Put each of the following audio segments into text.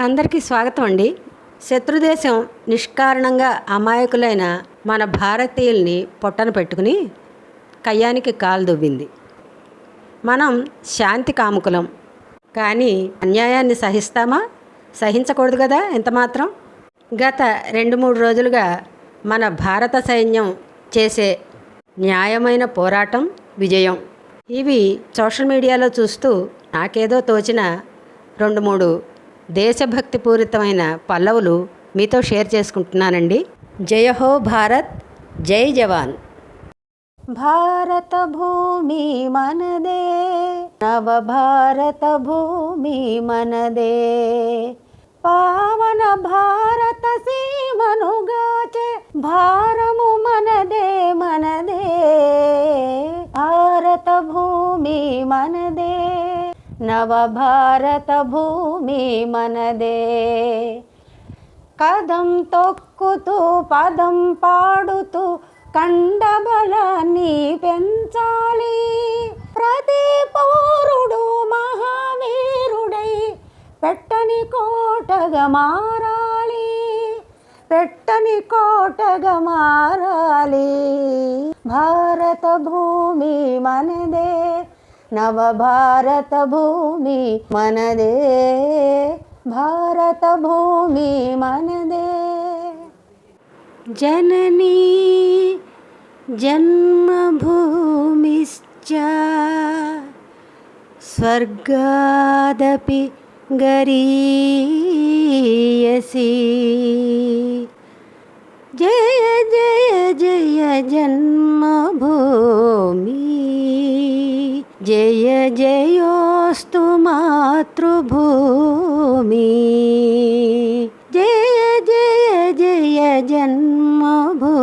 అందరికీ స్వాగతం అండి. శత్రుదేశం నిష్కారణంగా అమాయకులైన మన భారతీయుల్ని పొట్టన పెట్టుకుని కయ్యానికి కాలు దువ్వింది. మనం శాంతి కాముకులం, కానీ అన్యాయాన్ని సహిస్తామా? సహించకూడదు కదా ఎంతమాత్రం. గత 2-3 రోజులుగా మన భారత సైన్యం చేసే న్యాయమైన పోరాటం విజయం, ఇవి సోషల్ మీడియాలో చూస్తూ నాకేదో తోచిన 2-3 దేశభక్తి పూరితమైన పల్లవులు మీతో షేర్ చేసుకుంటున్నానండి. జయ హో భారత్, జై జవాన్. భారత భూమి మనదే, నవ భారత భూమి మనదే, పావన భారత సీమనుగాచే భారము మనదే మనదే. భారత భూమి మనదే, నవ భారత భూమి మనదే. కదం తొక్కుతూ పదం పాడుతూ కండబలాన్ని పెంచాలి. ప్రతి పౌరుడు మహావీరుడై పెట్టని కోటగా మారాలి, పెట్టని కోటగా మారాలి. భారత భూమి మనదే, నవ భారత భూమి మనదే, భారత భూమి మనదే. జననీ జన్మభూమిశ్చ స్వర్గాదపి గరీయసి. జయ జయ జయ జన్మభూమి, జయ జయోస్తు మాతృభూమి. జయ జయ జయ జన్మభూమి,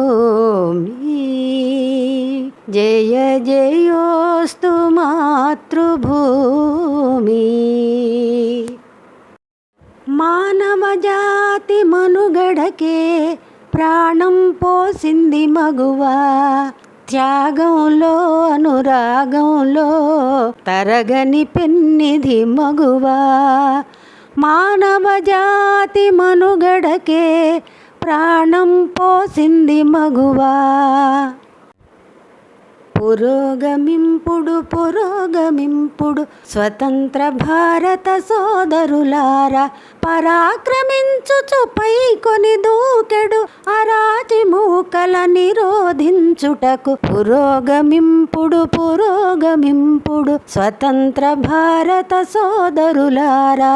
జయ జయోస్తు మాతృభూమి. మానవ జాతి మనుగడకే ప్రాణం పోసింది మగువా, త్యాగంలో అనురాగంలో తరగని పెన్నిధి మగువా. మానవ జాతి మనుగడకే ప్రాణం పోసింది మగువా. పురోగమింపుడు పురోగమింపుడు స్వతంత్ర భారత సోదరులారా, పరాక్రమించుచు పై కొని దూకెడు అరాచి మూకల నిరోధించుటకు. పురోగమింపుడు పురోగమింపుడు స్వతంత్ర భారత సోదరులారా.